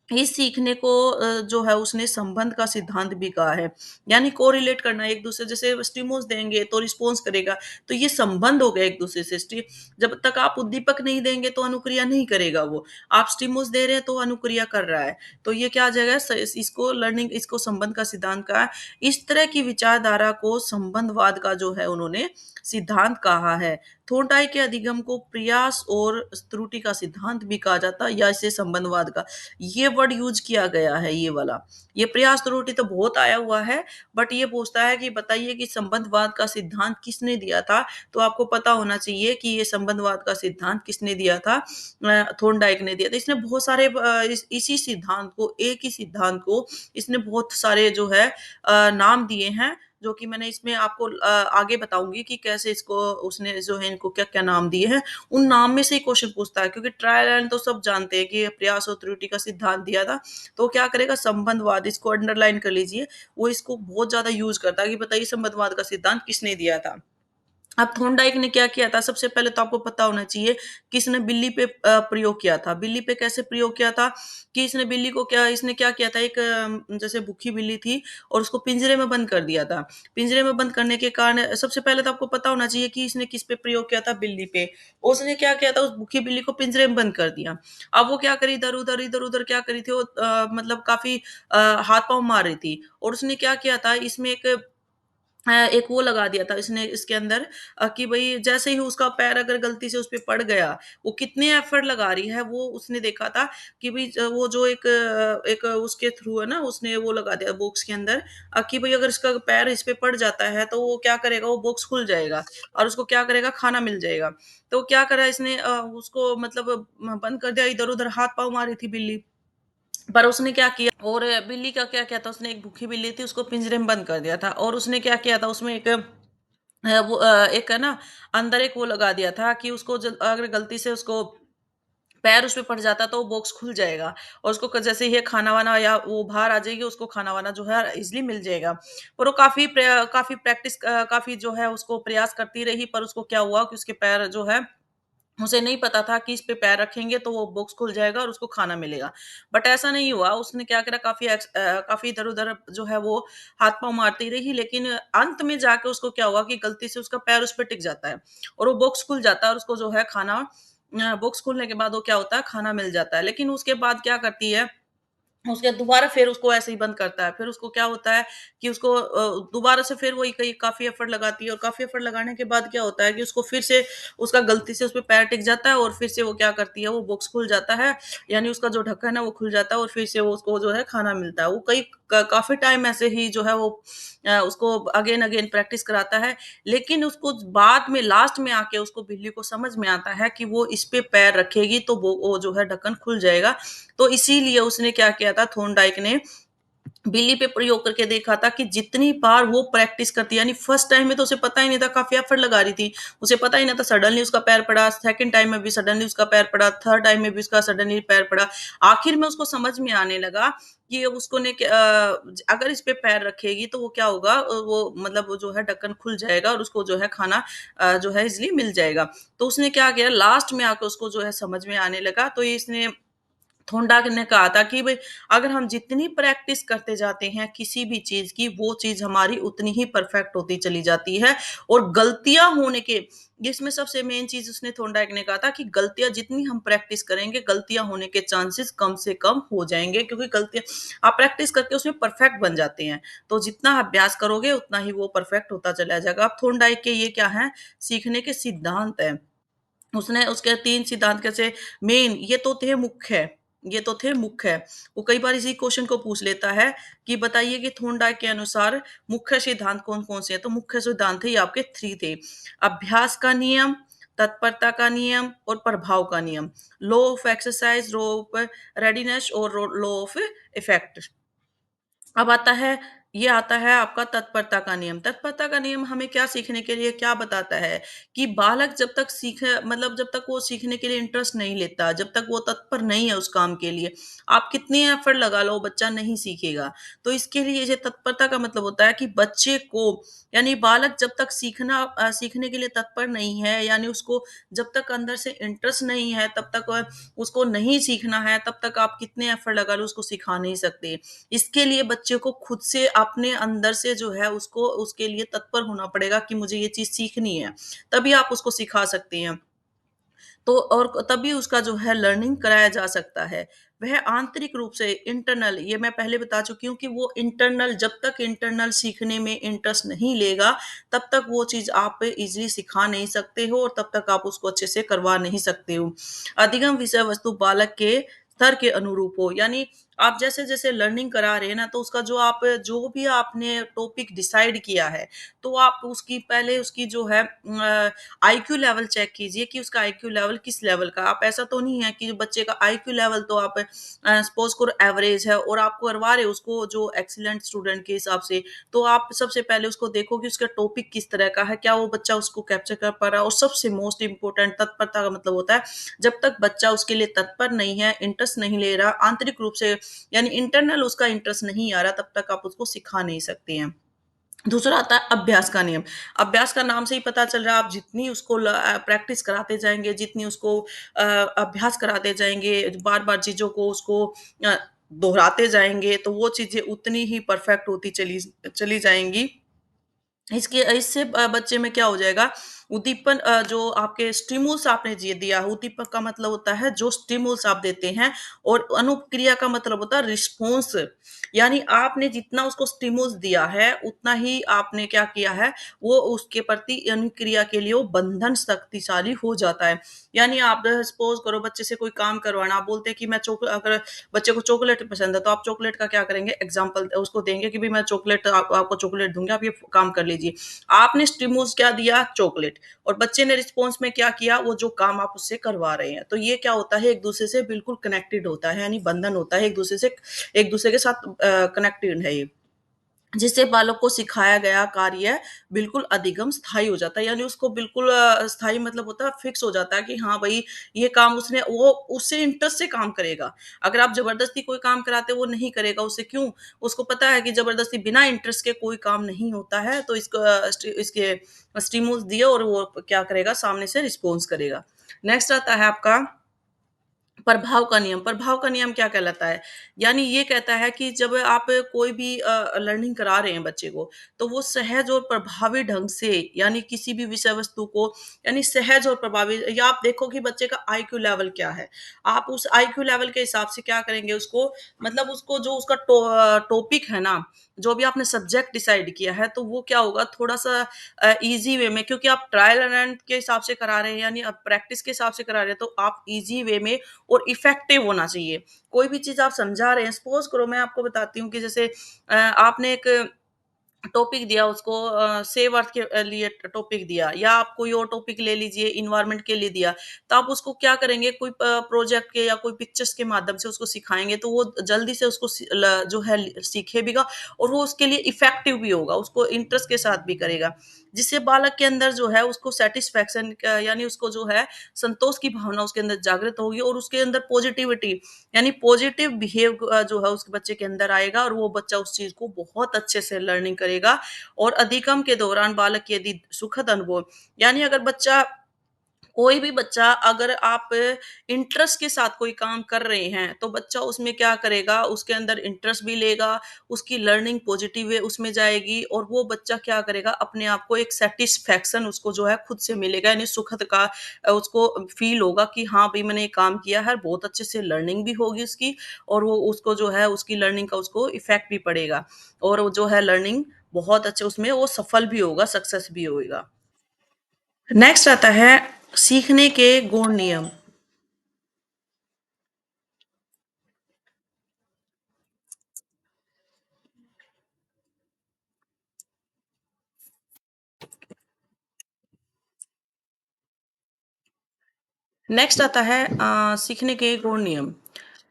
इस सीखने को जो है उसने संबंध का सिद्धांत भी कहा है। यानी कोरिलेट करना एक-दूसरे जैसे स्टिमुलस देंगे तो रिस्पॉन्स करेगा, तो ये संबंध हो गया एक-दूसरे से जब तक आप उद्दीपक नहीं देंगे तो अनुक्रिया नहीं करेगा वो। आप स्टिमुलस दे रहे हैं तो अनुक्रिया कर रहा है। तो ये क्या आ जाएगा इसको लर्निंग इसको संबंध का सिद्धांत कहा है। इस तरह की विचारधारा को संबंधवाद का जो है उन्होंने सिद्धांत कहा है। थॉर्नडाइक के अधिगम को प्रयास और त्रुटि का सिद्धांत भी कहा जाता है या इसे संबंधवाद का ये वर्ड यूज़ किया गया है ये वाला। ये प्रयास त्रुटि तो बहुत आया हुआ है, बट ये पूछता है कि बताइए कि संबंधवाद का सिद्धांत किसने दिया था? तो आपको पता होना चाहिए कि ये संबंधवाद का सिद्धांत किसने दिया था? थॉर्नडाइक ने दिया था। इसने बहुत सारे इसी सिद्धांत को एक ही सिद्धांत को इसने बहुत सारे जो है नाम दिए हैं, जो कि मैंने इसमें आपको आगे बताऊँगी कि कैसे इसको उसने जो है इनको क्या-क्या नाम दिए हैं। उन नाम में से ही क्वेश्चन पूछता है क्योंकि ट्रायल एंड तो सब जानते हैं कि ये प्रयास और त्रुटि का सिद्धांत दिया था। तो क्या करेगा संबंधवाद इसको अंडरलाइन कर लीजिए। वो इसको बहुत ज़्यादा यूज़ करता है कि बताइए संबंधवाद का सिद्धांत किसने दिया था? अब थॉर्नडाइक ने क्या किया था? सबसे पहले तो आपको पता होना चाहिए कि इसने बिल्ली पे प्रयोग किया था। बिल्ली पे कैसे प्रयोग किया था कि इसने क्या किया था एक जैसे भूखी बिल्ली थी और उसको पिंजरे में बंद कर दिया था। पिंजरे में बंद करने के कारण सबसे पहले तो आपको पता होना चाहिए कि इसने किस पे प्रयोग किया था? बिल्ली पे। उसने क्या किया था? उस भूखी बिल्ली को पिंजरे में बंद कर दिया। अब वो क्या करी इधर-उधर क्या करी थी वो मतलब काफ़ी हाथ-पाँव मार रही थी और उसने क्या किया था इसमें एक वो लगा दिया था इसने इसके अंदर कि भई जैसे ही उसका पैर अगर गलती से उस पे पड़ गया, वो कितने एफर्ट लगा रही है वो उसने देखा था कि भई वो जो एक उसके थ्रू है ना उसने वो लगा दिया बॉक्स के अंदर कि भई अगर इसका पैर इस पे पड़ जाता है तो वो क्या करेगा वो बॉक्स खुल जाएगा और उसको क्या करेगा खाना मिल जाएगा। तो क्या करा इसने उसको मतलब बंद कर दिया इधर-उधर हाथ-पाँव मारी थी बिल्ली। पर उसने क्या किया और बिल्ली का क्या किया था उसने एक भूखी बिल्ली थी उसको पिंजरे में बंद कर दिया था और उसने क्या किया था उसमें एक है ना अंदर एक वो लगा दिया था कि उसको अगर गलती से उसको पैर उस पे पड़ जाता तो वो बॉक्स खुल जाएगा और उसको जैसे ही ये खाना-वाना या वो बाहर आ जाएगी उसको खाना-वाना जो है ईज़िली मिल जाएगा। और वो काफ़ी प्रैक्टिस काफ़ी जो है उसको प्रयास करती रही पर उसको क्या हुआ कि उसके पैर जो है उसे नहीं पता था कि इस पे पैर रखेंगे तो वो बॉक्स खुल जाएगा और उसको खाना मिलेगा। बट ऐसा नहीं हुआ, उसने क्या करा काफ़ी इधर-उधर जो है वो हाथ-पाँव मारती रही लेकिन अंत में जाके उसको क्या हुआ कि गलती से उसका पैर उस पे टिक जाता है और वो बॉक्स खुल जाता है और उसको जो है खाना बॉक्स खुलने के बाद वो क्या होता है खाना मिल जाता है। लेकिन उसके बाद क्या करती है उसके दोबारा फिर उसको ऐसे ही बंद करता है। फिर उसको क्या होता है कि उसको दोबारा से फिर वही कई काफ़ी एफर्ट लगाती है, और काफ़ी एफर्ट लगाने के बाद क्या होता है कि उसको फिर से उसका गलती से उसपे पैर टिक जाता है, और फिर से वो क्या करती है, वो बॉक्स खुल जाता है, यानी उसका जो ढक्कन है वो खुल जाता है, और फिर से वो उसको जो है खाना मिलता है। वो कई काफ़ी टाइम ऐसे ही जो है वो उसको अगेन अगेन प्रैक्टिस कराता है। लेकिन उसको बाद में लास्ट में आके उसको बिल्ली को समझ में आता है कि वो इस पे पैर रखेगी तो वो जो है ढक्कन खुल जाएगा। तो इसीलिए उसने क्या किया था, थॉर्नडाइक ने बिल्ली पे प्रयोग करके देखा था कि जितनी बार वो प्रैक्टिस करती है, यानी फर्स्ट टाइम में तो उसे पता ही नहीं था, काफी एफर्ट लगा रही थी, उसे पता ही नहीं था, सडनली उसका पैर पड़ा, सेकंड टाइम में भी सडनली उसका पैर पड़ा, थर्ड टाइम में भी उसका सडनली पैर पड़ा। आखिर में उसको समझ में आने लगा कि उसको ने अगर इस पे पैर रखेगी तो वो क्या होगा, वो मतलब वो जो है ढक्कन खुल जाएगा, और उसको जो है खाना जो है इजिली मिल जाएगा। तो उसने क्या किया, लास्ट में आकर उसको जो है समझ में आने लगा, तो ये इसने थोंडा ने कहा था कि भई अगर हम जितनी प्रैक्टिस करते जाते हैं किसी भी चीज़ की, वो चीज़ हमारी उतनी ही परफेक्ट होती चली जाती है, और गलतियाँ होने के, इसमें सबसे मेन चीज़ उसने थॉर्नडाइक ने कहा था कि गलतियाँ जितनी हम प्रैक्टिस करेंगे, गलतियाँ होने के चांसेस कम से कम हो जाएँगे, क्योंकि गलतियाँ आप प्रैक्टिस करके उसमें परफेक्ट बन जाते हैं। तो जितना अभ्यास करोगे उतना ही वो परफेक्ट होता चला जाएगा। अब थॉर्नडाइक के ये क्या हैं, सीखने के सिद्धांत हैं। उसने उसके 3 सिद्धांत कैसे, मेन ये तो थे मुख्य। वो कई बार इसी क्वेश्चन को पूछ लेता है कि बताइए कि थॉर्नडाइक के अनुसार मुख्य सिद्धांत कौन-कौन से हैं? तो मुख्य सिद्धांत थे ये आपके 3 थे। अभ्यास का नियम, तत्परता का नियम और प्रभाव का नियम। Law of exercise, law of readiness और लॉ ऑफ इफेक्ट। अब ये आता है आपका तत्परता का नियम। तत्परता का नियम हमें क्या सीखने के लिए क्या बताता है कि बालक जब तक सीखे, मतलब जब तक वो सीखने के लिए इंटरेस्ट नहीं लेता, जब तक वो तत्पर नहीं है उस काम के लिए, आप कितनी एफर्ट लगा लो, बच्चा नहीं सीखेगा। तो इसके लिए ये तत्परता का मतलब होता है कि बच्चे को, यानी बालक जब तक सीखने के लिए तत्पर नहीं है, यानी उसको जब तक अंदर से इंटरेस्ट नहीं है, तब तक उसको नहीं सीखना है, तब तक आप कितने एफर्ट लगा लो उसको सिखा नहीं सकते। इसके लिए बच्चे को खुद से अपने अंदर से जो है उसको उसके लिए तत्पर होना पड़ेगा कि मुझे ये चीज़ सीखनी है, तभी आप उसको सिखा सकते हैं। तो और तभी उसका जो है लर्निंग कराया जा सकता है। वह आंतरिक रूप से इंटरनल, ये मैं पहले बता चुकी हूँ कि वो इंटरनल, जब तक इंटरनल सीखने में इंटरेस्ट नहीं लेगा, तब तक वो चीज़ आप ईज़िली सिखा नहीं सकते हो, और तब तक आप उसको अच्छे से करवा नहीं सकते हो। अधिगम विषय वस्तु बालक के स्तर के अनुरूप हो, यानी आप जैसे-जैसे लर्निंग करा रहे हैं ना, तो उसका जो भी आपने टॉपिक डिसाइड किया है, तो आप उसकी पहले उसकी जो है आईक्यू लेवल चेक कीजिए कि उसका आईक्यू लेवल किस लेवल का। आप ऐसा तो नहीं है कि बच्चे का आईक्यू लेवल तो आप सपोज़ करो एवरेज है, और आप करवा रहे हो उसको जो एक्सीलेंट स्टूडेंट के हिसाब से, तो आप सबसे पहले उसको देखो कि उसका टॉपिक किस तरह का है, क्या वो बच्चा उसको कैप्चर कर पा रहा है। और सबसे मोस्ट इम्पोर्टेंट तत्परता का मतलब होता है, जब तक बच्चा उसके लिए तत्पर नहीं है, इंटरेस्ट नहीं ले रहा, आंतरिक रूप से यानी इंटरनल उसका इंटरेस्ट नहीं आ रहा, तब तक आप उसको सिखा नहीं सकते हैं। दूसरा आता है अभ्यास का नियम। अभ्यास का नाम से ही पता चल रहा है, आप जितनी उसको प्रैक्टिस कराते जाएँगे, जितनी उसको अभ्यास कराते जाएँगे, बार-बार चीज़ों को उसको अ, दोहराते जाएँगे, तो वो चीज़ें उतनी ही परफेक्ट होती चली जाएँगी। इससे बच्चे में क्या हो जाएगा, उद्दीपन जो आपके स्टिमुल्स आपने दिया है, उद्दीपक का मतलब होता है जो स्टिमुल्स आप देते हैं, और अनुक्रिया का मतलब होता है रिस्पॉन्स, यानी आपने जितना उसको स्टिमुल्स दिया है उतना ही आपने क्या किया है, वो उसके प्रति अनुक्रिया के लिए वो बंधन शक्तिशाली हो जाता है। यानी आप सपोज करो बच्चे से कोई काम करवाना, आप बोलते हैं कि अगर बच्चे को चॉकलेट पसंद है, तो आप चॉकलेट का क्या करेंगे, एग्जाम्पल उसको देंगे कि भाई मैं चॉकलेट आपको चॉकलेट दूंगा, आप ये काम कर लीजिए। आपने स्टिमुल्स क्या दिया, चॉकलेट, और बच्चे ने रिस्पॉन्स में क्या किया, वो जो काम आप उससे करवा रहे हैं। तो ये क्या होता है, एक दूसरे से बिल्कुल कनेक्टेड होता है, यानी बंधन होता है, एक दूसरे के साथ कनेक्टेड है ये, जिससे बालक को सिखाया गया कार्य बिल्कुल अधिगम स्थायी हो जाता है, यानी उसको बिल्कुल स्थायी मतलब होता है फिक्स हो जाता है कि हाँ भाई, ये काम उसने वो उससे इंटरेस्ट से काम करेगा। अगर आप जबरदस्ती कोई काम कराते हो, वो नहीं करेगा, उससे क्यों, उसको पता है कि जबरदस्ती बिना इंटरेस्ट के कोई काम नहीं होता है, तो इसके स्टिमुल्स दिए और वो क्या करेगा, सामने से रिस्पॉन्स करेगा। नेक्स्ट आता है आपका प्रभाव का नियम क्या कहलाता है? यानी ये कहता है कि जब आप कोई भी लर्निंग करा रहे हैं बच्चे को, तो वो सहज और प्रभावी ढंग से यानी किसी भी विषय वस्तु को यानी सहज और प्रभावी या आप देखो कि बच्चे का आईक्यू लेवल क्या है। आप उस आईक्यू लेवल के हिसाब से क्या करेंगे उसको मतलब उसको जो उसका टॉपिक है ना, जो भी आपने सब्जेक्ट डिसाइड किया है, तो वो क्या होगा थोड़ा-सा ईज़ी वे में क्योंकि आप ट्रायल एंड एरर के हिसाब से करा रहे हैं यानी आप प्रैक्टिस के हिसाब से करा रहे हैं, तो आप ईज़ी वे में और इफ़ेक्टिव होना चाहिए। कोई भी चीज़ आप समझा रहे हैं सपोज़ करो मैं आपको बताती हूँ कि जैसे आपने एक टॉपिक दिया उसको सेव अर्थ के लिए टॉपिक दिया या आप कोई और टॉपिक ले लीजिए इन्वायरमेंट के लिए दिया, तो आप उसको क्या करेंगे कोई प्रोजेक्ट के या कोई पिक्चर्स के माध्यम से उसको सिखाएँगे तो वो जल्दी से उसको जो है सीखे बीगा और वो उसके लिए इफ़ेक्टिव भी होगा, उसको इंटरेस्ट के साथ भी करेगा। जिससे बालक के अंदर जो है उसको सैटिस्फैक्शन यानी उसको जो है संतोष की भावना उसके अंदर जागृत होगी और उसके अंदर पॉजिटिविटी यानी पॉजिटिव जो है उसके बच्चे के अंदर आएगा और वो बच्चा उस चीज़ को बहुत अच्छे से लर्निंग करेगा और अधिगम के दौरान बालक की यदि सुखद अनुभव यानी अगर बच्चा कोई भी बच्चा अगर आप इंटरेस्ट के साथ कोई काम कर रहे हैं, तो बच्चा उसमें क्या करेगा, उसके अंदर इंटरेस्ट भी लेगा, उसकी लर्निंग पॉजिटिव वे उसमें जाएगी और वो बच्चा क्या करेगा, अपने आप को एक सैटिस्फैक्शन उसको जो है खुद से मिलेगा यानी सुखद का उसको फ़ील होगा कि हाँ, भई मैंने ये काम किया है, बहुत अच्छे से लर्निंग भी होगी उसकी और वो उसको जो है उसकी लर्निंग का उसको इफ़ेक्ट भी पड़ेगा और वो जो है लर्निंग बहुत अच्छे उसमें वो सफल भी होगा, सक्सेस भी होएगा। नेक्स्ट आता है सीखने के गुण नियम। नेक्स्ट आता है सीखने के गुण नियम।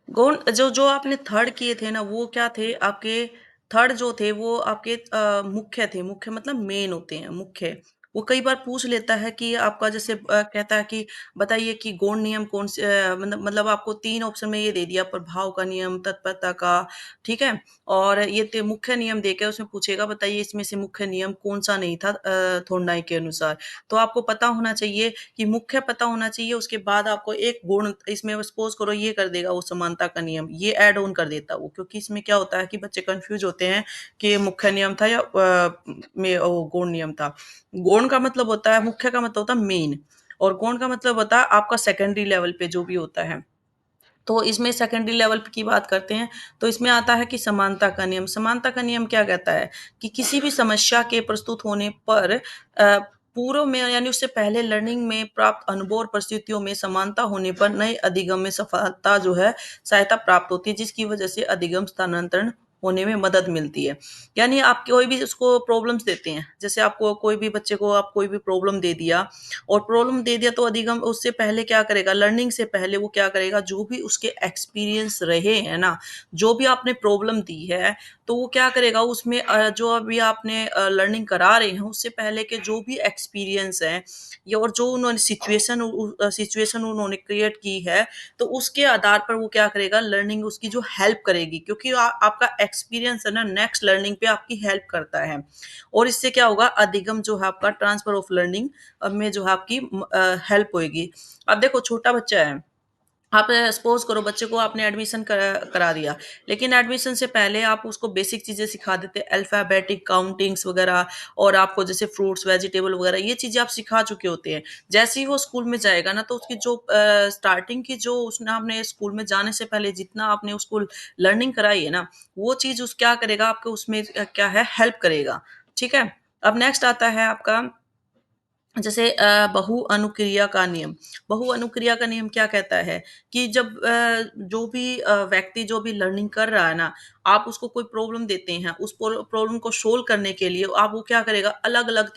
गुण जो जो आपने थर्ड किए थे ना वो क्या थे आपके थर्ड जो थे वो आपके मुख्य थे। मुख्य मतलब मेन होते हैं, मुख्य। वो कई बार पूछ लेता है कि आपका जैसे कहता है कि बताइए कि गौण नियम कौन से मतलब आपको 3 ऑप्शन में ये दे दिया प्रभाव का नियम, तत्परता का, ठीक है? और ये ते मुख्य नियम देके उसमें पूछेगा बताइए इसमें से मुख्य नियम कौन-सा नहीं था थोर्नडाइक के अनुसार। तो आपको पता होना चाहिए कि मुख्य पता होना चाहिए, उसके बाद आपको एक गुण इसमें सपोज़ करो ये कर देगा वो समानता का नियम, ये ऐड ऑन कर देता वो क्योंकि इसमें क्या होता है कि बच्चे कन्फ्यूज़ होते हैं कि ये मुख्य नियम था या वो गौण नियम था। गौण का मतलब होता है मुख्य का मतलब होता है मेन और गौण का मतलब होता है आपका सेकेंडरी लेवल पे जो भी होता है। तो इसमें सेकेंडरी लेवल की बात करते हैं, तो इसमें आता है कि समानता का नियम। समानता का नियम क्या कहता है कि किसी भी समस्या के प्रस्तुत होने पर पूर्व में यानी उससे पहले लर्निंग में प्राप्त अनुभव और परिस्थितियों में समानता होने पर नए अधिगम में सफलता जो है सहायता प्राप्त होती है, जिसकी वजह से अधिगम स्थानांतरण होने में मदद मिलती है। यानी आप कोई भी उसको प्रॉब्लम्स देते हैं, जैसे आपको कोई भी बच्चे को आप कोई भी प्रॉब्लम दे दिया और प्रॉब्लम दे दिया तो अधिगम उससे पहले क्या करेगा लर्निंग से पहले वो क्या करेगा जो भी उसके एक्सपीरियंस रहे हैं ना जो भी आपने प्रॉब्लम दी है तो वो क्या करेगा उसमें जो अभी आपने लर्निंग करा रहे हैं उससे पहले के जो भी एक्सपीरियंस है या और जो उन्होंने सिचुएशन उन्होंने क्रिएट की है तो उसके आधार पर वो क्या करेगा लर्निंग उसकी जो हेल्प करेगी क्योंकि आपका एक्सपीरियंस है ना नेक्स्ट लर्निंग पे आपकी हेल्प करता है और इससे क्या होगा अधिगम जो है आपका ट्रांसफर ऑफ लर्निंग में जो है आपकी हेल्प होएगी। अब देखो छोटा बच्चा है, आप सपोज़ करो बच्चे को आपने एडमिशन करा दिया, लेकिन एडमिशन से पहले आप उसको बेसिक चीज़ें सिखा देते, अल्फ़ाबेटिक काउंटिंग्स वगैरह और आपको जैसे फ्रूट्स, वेजिटेबल वगैरह ये चीज़ें आप सिखा चुके होते हैं। जैसे ही वो स्कूल में जाएगा ना तो उसकी जो स्टार्टिंग की जो उसने आपने स्कूल में जाने से पहले जितना आपने उसको लर्निंग कराई है ना, वो चीज़ उस क्या करेगा आपको उसमें क्या है हेल्प करेगा, ठीक है? अब नेक्स्ट आता है आपका जैसे बहु अनुक्रिया का नियम। बहु अनुक्रिया का नियम क्या कहता है कि जब जो भी व्यक्ति जो भी लर्निंग कर रहा है ना, आप उसको कोई प्रॉब्लम देते हैं, उस प्रॉब्लम को सोल्व करने के लिए आप वो क्या करेगा अलग-अलग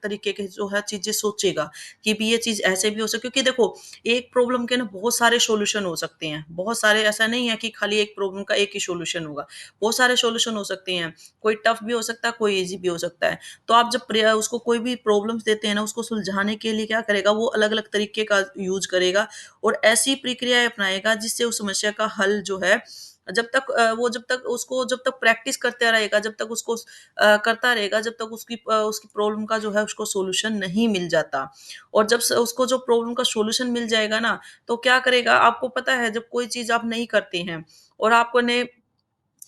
तरीके के जो है चीज़ें सोचेगा कि भी ये चीज़ ऐसे भी हो सकती है क्योंकि देखो, एक प्रॉब्लम के ना बहुत सारे सॉल्यूशन हो सकते हैं। बहुत सारे ऐसा नहीं है कि खाली एक प्रॉब्लम का एक ही सॉल्यूशन होगा। बहुत सारे सॉल्यूशन हो सकते हैं। कोई टफ भी हो सकता है, कोई ईज़ी भी हो सकता है। तो आप जब उसको कोई भी प्रॉब्लम्स देते हैं ना, उसको सुलझाने के लिए क्या करेगा, वो अलग-अलग तरीके का यूज़ करेगा और ऐसी प्रक्रियाएँ अपनाएगा जिससे उस समस्या का हल जो है जब तक उसको जब तक प्रैक्टिस करता रहेगा, जब तक उसको करता रहेगा, जब तक उसकी प्रॉब्लम का जो है उसको सॉल्यूशन नहीं मिल जाता। और जब स उसको जो प्रॉब्लम का सॉल्यूशन मिल जाएगा ना, तो क्या करेगा, आपको पता है जब कोई चीज़ आप नहीं करते हैं और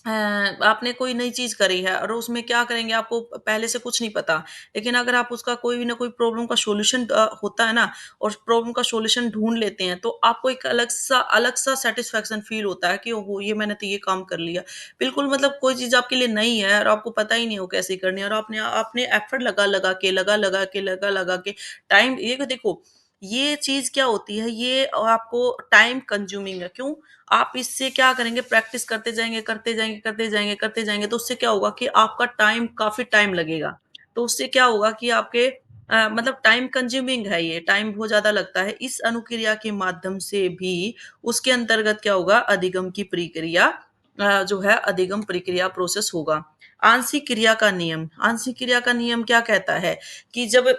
आपने कोई नई चीज़ करी है और उसमें क्या करेंगे, आपको पहले से कुछ नहीं पता। लेकिन अगर आप उसका कोई भी ना कोई प्रॉब्लम का सॉल्यूशन होता है ना और प्रॉब्लम का सॉल्यूशन ढूँढ लेते हैं, तो आपको एक अलग-सा सैटिस्फैक्शन फ़ील होता है कि ओहो! ये मैंने तो ये काम कर लिया। बिल्कुल मतलब कोई चीज़ आपके लिए नई है और आपको पता ही नहीं हो कैसे करनी है और आपने आपने एफर्ट लगा-लगा के टाइम ये देखो, ये चीज़ क्या होती है, ये आपको टाइम कंज्यूमिंग है। क्यों? आप इससे क्या करेंगे, प्रैक्टिस करते जाएँगे, तो उससे क्या होगा कि आपका टाइम काफ़ी टाइम लगेगा। तो उससे क्या होगा कि आपके मतलब टाइम कंज्यूमिंग है ये, टाइम बहुत ज़्यादा लगता है। इस अनुक्रिया के माध्यम से भी उसके अंतर्गत क्या होगा, अधिगम की प्रक्रिया जो है अधिगम प्रक्रिया प्रोसेस होगा। आंशिक क्रिया का नियम क्या कहता है कि जब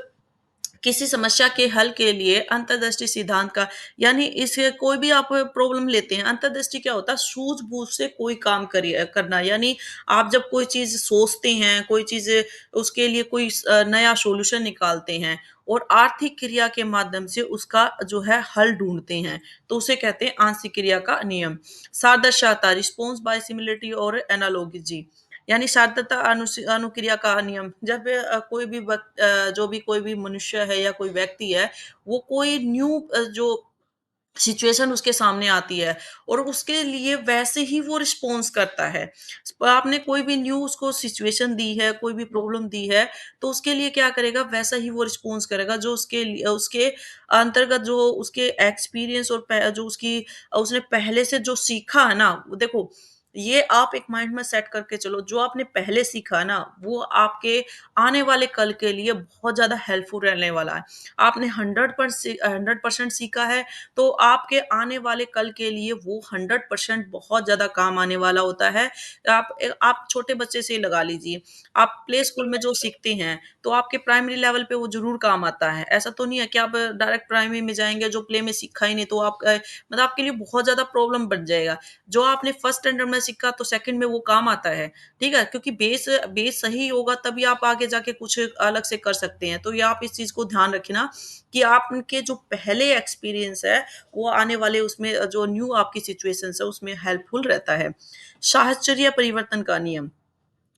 किसी समस्या के हल के लिए अंतर्दृष्टि सिद्धांत का, यानी इस कोई भी आप प्रॉब्लम लेते हैं, अंतर्दृष्टि क्या होता है, सूझबूझ से कोई काम करिए करना, यानी आप जब कोई चीज सोचते हैं, कोई चीज उसके लिए कोई नया सॉल्यूशन निकालते हैं और आर्थिक क्रिया के माध्यम से उसका जो है हल ढूंढते हैं, तो उसे कहते हैं आंशिक क्रिया का नियम। सादृश्यता, रिस्पॉन्स बाय सिमिलरिटी और एनालॉजी, यानी सार्थकता अनुक्रिया का नियम, जब जो भी कोई भी मनुष्य है या कोई व्यक्ति है, वो कोई न्यू जो सिचुएशन उसके सामने आती है और उसके लिए वैसे ही वो रिस्पॉन्स करता है। आपने कोई भी न्यू उसको सिचुएशन दी है, कोई भी प्रॉब्लम दी है, तो उसके लिए क्या करेगा, वैसा ही वो रिस्पॉन्स करेगा जो उसके अंतर्गत जो उसके एक्सपीरियंस और जो उसने पहले से जो सीखा है ना, वो देखो, ये आप एक माइंड में सेट करके चलो, जो आपने पहले सीखा है ना, वो आपके आने वाले कल के लिए बहुत ज़्यादा हेल्पफुल रहने वाला है। आपने 100% सीखा है, तो आपके आने वाले कल के लिए वो 100% बहुत ज़्यादा काम आने वाला होता है। आप छोटे बच्चे से ही लगा लीजिए, आप प्ले स्कूल में जो सीखते हैं, तो आपके प्राइमरी लेवल पे वो ज़रूर काम आता है। ऐसा तो नहीं है कि आप डायरेक्ट प्राइमरी में जाएँगे, जो प्ले में सीखा ही नहीं, तो मतलब आपके लिए बहुत ज़्यादा प्रॉब्लम बन जाएगा। जो आपने फर्स्ट स्टैंडर्ड में सीखा, तो सेकंड में वो काम आता है, ठीक है? क्योंकि बेस बेस सही होगा, तभी आप आगे जाके कुछ अलग से कर सकते हैं। तो ये आप इस चीज़ को ध्यान रखना कि आपके जो पहले एक्सपीरियंस है, वो आने वाले उसमें जो न्यू आपकी सिचुएशंस है, उसमें हेल्पफुल रहता है। साहचर्य परिवर्तन का नियम।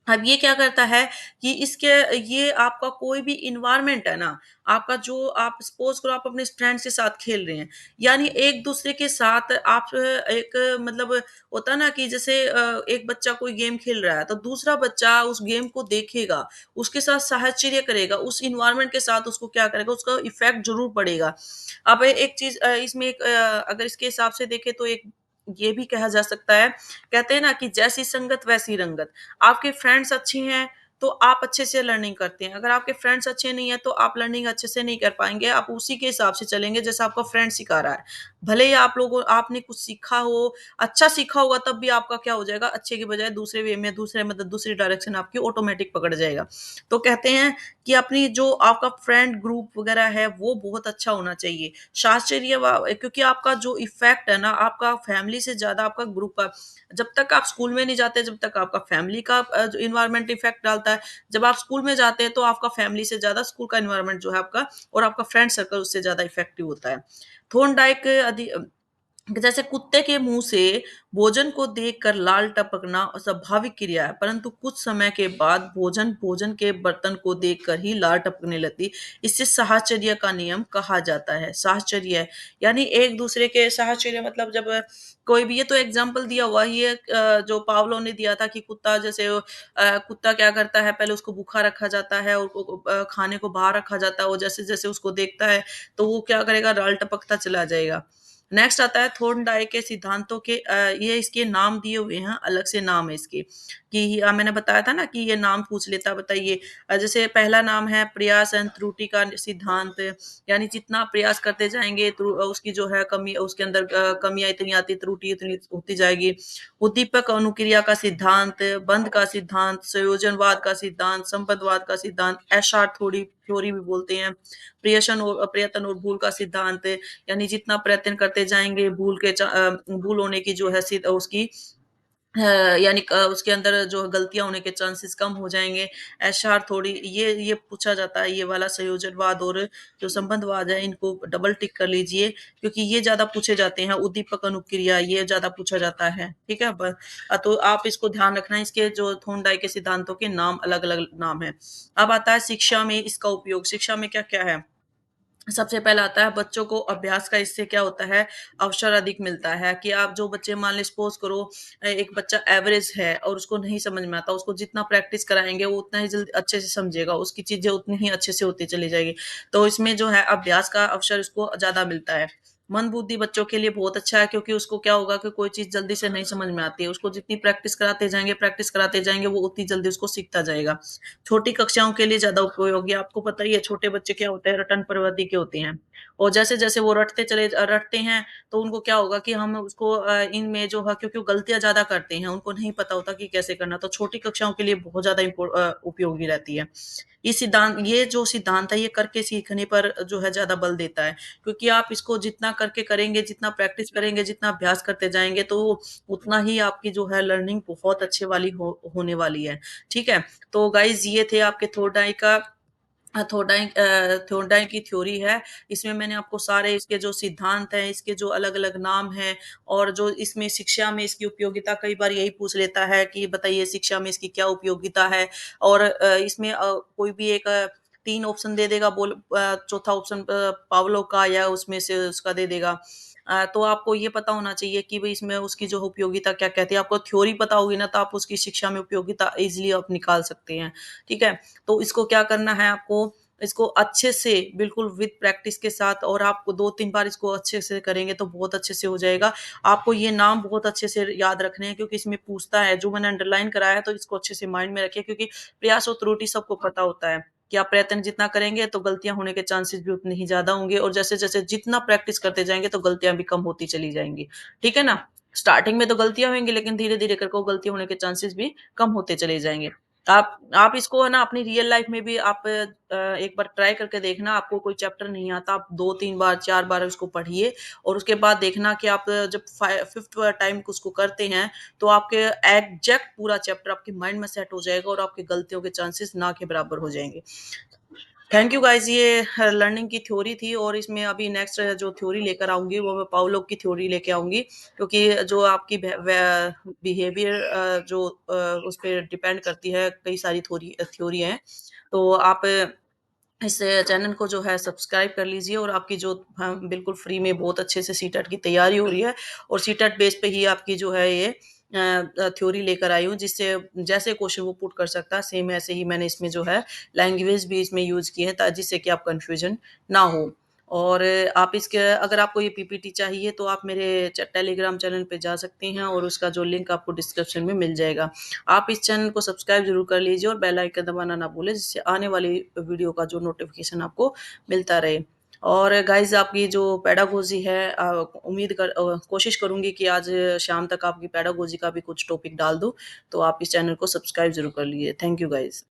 अब ये क्या करता है कि इसके ये आपका कोई भी एनवायरनमेंट है ना, आपका जो आप सपोज़ करो आप अपने फ्रेंड्स के साथ खेल रहे हैं, यानी एक-दूसरे के साथ आप एक मतलब होता है ना कि जैसे एक बच्चा कोई गेम खेल रहा है, तो दूसरा बच्चा उस गेम को देखेगा, उसके साथ साहचर्य करेगा, उस एनवायरनमेंट के साथ उसको क्या करेगा, उसका इफ़ेक्ट ज़रूर पड़ेगा। अब एक चीज़ इसमें अगर इसके हिसाब से देखें, तो एक ये भी कहा जा सकता है, कहते हैं ना कि जैसी संगत वैसी रंगत। आपके फ्रेंड्स अच्छी हैं, तो आप अच्छे से लर्निंग करते हैं। अगर आपके फ्रेंड्स अच्छे नहीं हैं, तो आप लर्निंग अच्छे से नहीं कर पाएँगे। आप उसी के हिसाब से चलेंगे जैसा आपका फ्रेंड सिखा रहा है। भले ही आपने कुछ सीखा हो, अच्छा सीखा होगा, तब भी आपका क्या हो जाएगा, अच्छे के बजाय दूसरे वे में, दूसरे मतलब दूसरी डायरेक्शन आपकी ऑटोमैटिक पकड़ जाएगा। तो कहते हैं कि अपनी जो आपका फ्रेंड ग्रुप वगैरह है, वो बहुत अच्छा होना चाहिए। शास्त्रीय क्योंकि आपका जो इफ़ेक्ट है ना, आपका फैमिली से ज़्यादा आपका ग्रुप का, जब तक आप स्कूल में नहीं जाते, जब तक आपका फैमिली का जो एनवायरनमेंट इफ़ेक्ट डालता है। जब आप स्कूल में जाते हैं, तो आपका फैमिली से ज़्यादा स्कूल का एनवायरनमेंट जो है आपका और आपका फ्रेंड सर्कल उससे ज़्यादा इफ़ेक्टिव होता है। थॉर्नडाइक जैसे कुत्ते के मुंह से भोजन को देखकर लाल टपकना स्वाभाविक क्रिया है, परंतु कुछ समय के बाद भोजन भोजन के बर्तन को देखकर ही लाल टपकने लगती। इसे साहचर्य का नियम कहा जाता है। साहचर्य यानी एक दूसरे के साहचर्य, मतलब जब कोई भी, ये तो एग्जाम्पल दिया हुआ ही है, जो पावलो ने दिया था कि कुत्ता जैसे कुत्ता क्या करता है, पहले उसको भूखा रखा जाता है और खाने को बाहर रखा जाता है, और जैसे जैसे उसको देखता है, तो वो क्या करेगा, लाल टपकता चला जाएगा। नेक्स्ट आता है थॉर्नडाइक के सिद्धांतों के, ये इसके नाम दिए हुए हैं, अलग से नाम है इसके, कि मैंने बताया था ना कि ये नाम पूछ लेता, बताइए। जैसे पहला नाम है प्रयास एंड त्रुटि का सिद्धांत, यानी जितना प्रयास करते जाएँगे, उसकी जो है कमी, उसके अंदर कमियाँ इतनी आती, त्रुटि इतनी होती जाएगी। उद्दीपक अनुक्रिया का सिद्धांत, बंध का सिद्धांत, संयोजनवाद का सिद्धांत, संबंधवाद का सिद्धांत, एशार्ट थ्योरी थ्योरी भी बोलते हैं। प्रयत्न और भूल का सिद्धांत, यानी जितना प्रयत्न करते जाएँगे, भूल होने की जो है उसकी यानी उसके अंदर जो गलतियाँ होने के चांसेस कम हो जाएँगे। एशआर थोड़ी ये पूछा जाता है, ये वाला संयोजनवाद और जो संबंधवाद है, इनको डबल टिक कर लीजिए क्योंकि ये ज़्यादा पूछे जाते हैं। उद्दीपक अनुक्रिया ये ज़्यादा पूछा जाता है, ठीक है? तो आप इसको ध्यान रखना, इसके जो थॉर्नडाइक के सिद्धांतों के नाम अलग-अलग नाम हैं। अब आता है शिक्षा में इसका उपयोग, शिक्षा में क्या-क्या है? सबसे पहला आता है बच्चों को अभ्यास का, इससे क्या होता है अवसर अधिक मिलता है कि आप जो बच्चे मान ली सपोज करो एक बच्चा एवरेज है और उसको नहीं समझ में आता, उसको जितना प्रैक्टिस कराएंगे वो उतना ही जल्दी अच्छे से समझेगा, उसकी चीजें उतनी ही अच्छे से होती चली जाएगी। तो इसमें जो है अभ्यास का अवसर उसको ज्यादा मिलता है। मन बुद्धि बच्चों के लिए बहुत अच्छा है क्योंकि उसको क्या होगा कि कोई चीज जल्दी से नहीं समझ में आती है, उसको जितनी प्रैक्टिस कराते जाएंगे वो उतनी जल्दी उसको सीखता जाएगा। छोटी कक्षाओं के लिए ज़्यादा उपयोगी, आपको पता ही है छोटे बच्चे क्या होते हैं रटन प्रवृत्ति के होते हैं। और जैसे-जैसे वो रटते हैं तो उनको क्या होगा कि हम उसको इनमें जो है क्योंकि वो गलतियाँ ज़्यादा करते हैं, उनको नहीं पता होता कि कैसे करना, तो छोटी कक्षाओं के लिए बहुत ज़्यादा उपयोगी रहती है। ये जो सिद्धांत है ये करके सीखने पर जो है ज़्यादा बल देता है, क्योंकि आप इसको जितना करके करेंगे, जितना प्रैक्टिस करेंगे, जितना अभ्यास करते जाएँगे तो उतना ही आपकी जो है लर्निंग बहुत अच्छे वाली होने वाली है। ठीक है? तो गाइज़ ये थे आपके थोर्नडाइक की थ्योरी है। इसमें मैंने आपको सारे इसके जो सिद्धांत हैं, इसके जो अलग-अलग नाम हैं और जो इसमें शिक्षा में इसकी उपयोगिता कई बार यही पूछ लेता है कि बताइए शिक्षा में इसकी क्या उपयोगिता है? और इसमें कोई भी एक 3 ऑप्शन दे देगा चौथा ऑप्शन पावलोव का या उसमें से उसका दे देगा। तो आपको ये पता होना चाहिए कि भई इसमें उसकी जो उपयोगिता क्या कहती है। आपको थ्योरी पता होगी ना तो आप उसकी शिक्षा में उपयोगिता ईज़िली आप निकाल सकते हैं। ठीक है? तो इसको क्या करना है आपको, इसको अच्छे से बिल्कुल विद प्रैक्टिस के साथ और आप 2-3 बार इसको अच्छे से करेंगे तो बहुत अच्छे से हो जाएगा। आपको ये नाम बहुत अच्छे से याद रखने हैं क्योंकि इसमें पूछता है, जो मैंने अंडरलाइन कराया है तो इसको अच्छे से माइंड में रखिए क्योंकि प्रयास और त्रुटि सबको पता होता है कि आप प्रयत्न जितना करेंगे तो गलतियाँ होने के चांसेस भी उतने ही ज़्यादा होंगे और जैसे-जैसे जितना प्रैक्टिस करते जाएँगे तो गलतियाँ भी कम होती चली जाएँगी। ठीक है ना? स्टार्टिंग में तो गलतियाँ होंगी लेकिन धीरे-धीरे करके वो गलती होने के चांसेस भी कम होते चले जाएँगे। आप इसको है ना अपनी रियल लाइफ में भी आप एक बार ट्राई करके देखना, आपको कोई चैप्टर नहीं आता, आप 2-3 बार, 4 बार उसको पढ़िए और उसके बाद देखना कि आप जब 5th टाइम उसको करते हैं, तो आपके एग्ज़ैक्ट पूरा चैप्टर आपके माइंड में सेट हो जाएगा और आपकी गलतियों के चांसेस ना के बराबर हो जाएँगे। थैंक यू गाइज़, ये लर्निंग की थ्योरी थी और इसमें अभी नेक्स्ट जो थ्योरी लेकर आऊँगी वो मैं पावलोव की थ्योरी लेके आऊँगी क्योंकि जो आपकी बिहेवियर उस पे डिपेंड करती है, कई सारी थ्योरी हैं। तो आप इस चैनल को जो है सब्सक्राइब कर लीजिए और आपकी जो हाँ, बिल्कुल फ्री में बहुत अच्छे से सीटेट की तैयारी हो रही है और सीटेट बेस पे ही आपकी जो है ये थ्योरी लेकर आई हूँ जिससे जैसे क्वेश्चन वो पुट कर सकता है सेम ऐसे ही मैंने इसमें जो है लैंग्वेज भी इसमें यूज़ की है जिससे कि आप कन्फ्यूजन ना हो। और आप इसके अगर आपको ये पीपीटी चाहिए तो आप मेरे टेलीग्राम चैनल पे जा सकते हैं और उसका जो लिंक आपको डिस्क्रिप्शन में मिल जाएगा। आप इस चैनल को सब्सक्राइब ज़रूर कर लीजिए और बेल आइकन दबाना ना भूलें जिससे आने वाली वीडियो का जो नोटिफ़िकेशन आपको मिलता रहे। और गाइज़ आपकी जो पेडागोजी है कोशिश करूँगी कि आज शाम तक आपकी पेडागोजी का भी कुछ टॉपिक डाल दूँ, तो आप इस चैनल को सब्सक्राइब ज़रूर कर लीजिए। Thank you guys.